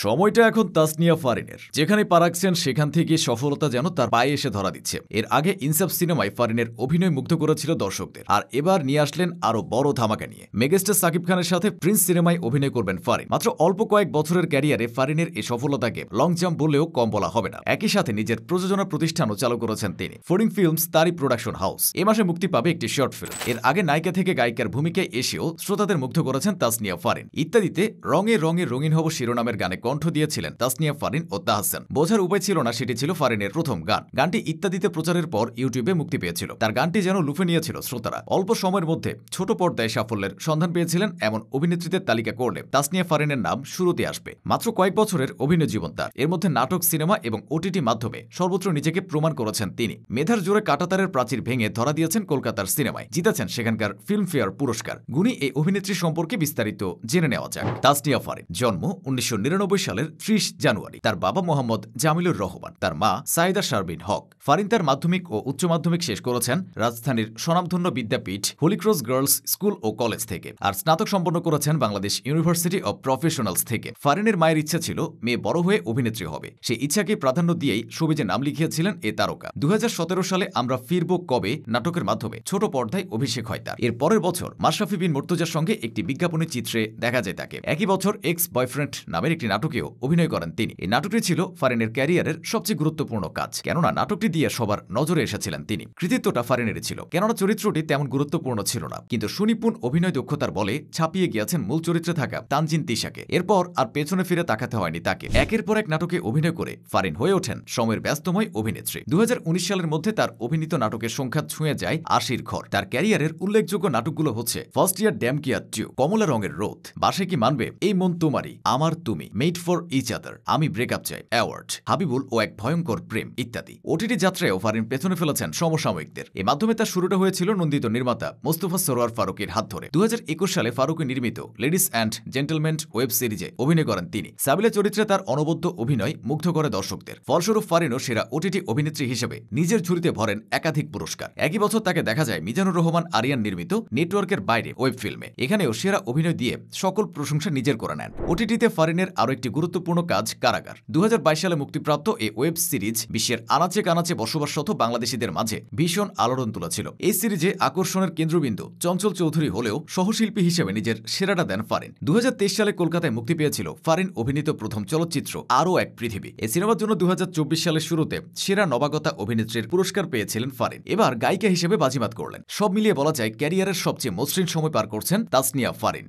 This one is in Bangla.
সময়টা এখন তাসনিয়া ফারিনের। যেখানে পা রাখছেন সেখান থেকে সফলতা যেন তার পায়ে এসে ধরা দিচ্ছে। এর আগে ইনসাফ সিনেমায় ফারিনের অভিনয় মুগ্ধ করেছিল দর্শকদের, আর এবার নিয়ে আসলেন আরো বড় ধামাকা নিয়ে। মেগাস্টার সাকিব খানের সাথে প্রিন্স সিনেমায় অভিনয় করবেন ফারিন। মাত্র অল্প কয়েক বছরের ক্যারিয়ারে ফারিনের এই সফলতাকে লং জাম্প বললেও কম বলা হবে না। একই সাথে নিজের প্রযোজনা প্রতিষ্ঠানও চালু করেছেন তিনি। ফোর্ডিং ফিল্মস তারই প্রোডাকশন হাউস। এ মাসে মুক্তি পাবে একটি শর্ট ফিল্ম। এর আগে নায়িকা থেকে গায়িকার ভূমিকায় এসেও শ্রোতাদের মুগ্ধ করেছেন তাসনিয়া ফারিন। ইত্যাদিতে রঙে রঙে রঙিন হব শিরোনামের গানে কণ্ঠ দিয়েছিলেন তাসনিয়া ফারিন ও তাহসান। বোঝার উপায় ছিল না সেটি ছিল ফারিনের প্রথম গান। গানটি ইত্যাদিতে প্রচারের পর ইউটিউবে মুক্তি পেয়েছিল। তার গানটি যেন লুফে নিয়েছিল শ্রোতারা। অল্প সময়ের মধ্যে ছোট পর্দায় সাফল্যের সন্ধান পেয়েছিলেন এমন অভিনেত্রীদের তালিকা করলে তাসনিয়া ফারিনের নাম শুরুতে আসবে। মাত্র কয়েক বছরের অভিনয় জীবন তার। এর মধ্যে নাটক, সিনেমা এবং ওটিটি মাধ্যমে সর্বত্র নিজেকে প্রমাণ করেছেন তিনি। মেধার জোরে কাঁটাতারের প্রাচীর ভেঙে ধরা দিয়েছেন কলকাতার সিনেমায়, জিতেছেন সেখানকার ফিল্মফেয়ার পুরস্কার। গুণী এই অভিনেত্রী সম্পর্কে বিস্তারিত জেনে নেওয়া যাক। তাসনিয়া ফারিন জন্ম 1999 সালের 30 জানুয়ারি। তার বাবা মোহাম্মদ জামিলুর রহমান, তার মা সাইদা শারবিন হক। ফারিন তার মাধ্যমিক ও উচ্চ মাধ্যমিক শেষ করেছেন রাজধানীর স্বনামধন্য বিদ্যাপীঠ হলিক্রস গার্লস স্কুল ও কলেজ থেকে, আর স্নাতক সম্পন্ন করেছেন বাংলাদেশ ইউনিভার্সিটি অব প্রফেশনালস থেকে। ফারিনের মায়ের ইচ্ছা ছিল মেয়ে বড় হয়ে অভিনেত্রী হবে। সেই ইচ্ছাকে প্রাধান্য দিয়েই শোবিজে নাম লিখিয়েছিলেন এ তারকা। 2017 সালে আমরা ফিরব কবে নাটকের মাধ্যমে ছোট পর্দায় অভিষেক হয় তার। এর পরের বছর মাশরাফি বিন মুর্তজার সঙ্গে একটি বিজ্ঞাপনী চিত্রে দেখা যায় তাকে। একই বছর এক্স বয়ফ্রেন্ড নামের একটি নাটকেও অভিনয় করেন তিনি। এই নাটকটি ছিল ফারিনের ক্যারিয়ারের সবচেয়ে গুরুত্বপূর্ণ কাজ, কেননা নাটকটি দিয়ে সবার নজরে এসেছিলেন তিনি। কৃতিত্বটা ফারিনেরই ছিল, কেননা চরিত্রটি তেমন গুরুত্বপূর্ণ ছিল না, কিন্তু সুনিপুণ অভিনয় দক্ষতার বলে ছাপিয়ে গিয়েছেন মূল চরিত্রে থাকা তানজিন তিশাকে। এরপর আর পেছনে ফিরে তাকাতে হয়নি তাকে। একের পর এক নাটকে অভিনয় করে ফারিন হয়ে ওঠেন সময়ের ব্যস্তময় অভিনেত্রী। 2019 সালের মধ্যে তার অভিনীত নাটকের সংখ্যা ছুঁয়ে যায় 80-র ঘর। তার ক্যারিয়ারের উল্লেখযোগ্য নাটকগুলো হচ্ছে ফার্স্ট ইয়ার ড্যাম কিয়ার 2, কমলা রঙের রোদ, বাসে কি মানবে, এই মন তোমারই, আমার তুমি, মেড ফর ইচ আদার, আমি ব্রেকআপ চাই, অ্যাওয়ার্ড, হাবিবুল ও এক ভয়ঙ্কর প্রেম ইত্যাদি। ওটিটি যাত্রায়ও ফারিন পেছনে ফেলেছেন সমসাময়িকদের। এর মাধ্যমে তার শুরুটা হয়েছিল নন্দিত নির্মাতা মোস্তফা সরোয়ার ফারুকের হাত ধরে। 2021 সালে ফারুকি নির্মিত লেডিস অ্যান্ড জেন্টলম্যান ওয়েব সিরিজে অভিনয় করেন তিনি। সাবিলা চরিত্রে তার অনবদ্য অভিনয় মুগ্ধ করে দর্শকদের। ফলস্বরূপ ফারিনও সেরা ওটিটি অভিনেত্রী হিসেবে নিজের ঝুড়িতে ভরেন একাধিক পুরস্কার। একই বছর তাকে দেখা যায় মিজানুর রহমান আরিয়ান নির্মিত নেটওয়ার্কের বাইরে ওয়েব ফিল্মে। এখানেও সেরা অভিনয় দিয়ে সকল প্রশংসা নিজের করে নেন। ওটিটিতে ফারিনের আরও একটি গুরুত্বপূর্ণ কাজ কারাগার। 2022 সালে মুক্তিপ্রাপ্ত এই ওয়েব সিরিজ বিশ্বের আনাচে কানাচে বসবাসরত বাংলাদেশিদের মাঝে ভীষণ আলোড়ন তুলেছিল। এই সিরিজে আকর্ষণের কেন্দ্রবিন্দু চঞ্চল চৌধুরী হলেও সহশিল্পী হিসেবে নিজের সেরাটা দেন ফারিন। 2023 সালে কলকাতায় মুক্তি পেয়েছিল ফারিন অভিনীত প্রথম চলচ্চিত্র আরও এক পৃথিবী। এই সিনেমার জন্য 2024 সালের শুরুতে সেরা নবাগতা অভিনেত্রীর পুরস্কার পেয়েছিলেন ফারিন। এবার গায়িকা হিসেবে বাজিমাত করলেন। সব মিলিয়ে বলা যায় ক্যারিয়ারের সবচেয়ে মসৃণ সময় পার করছেন তাসনিয়া ফারিন।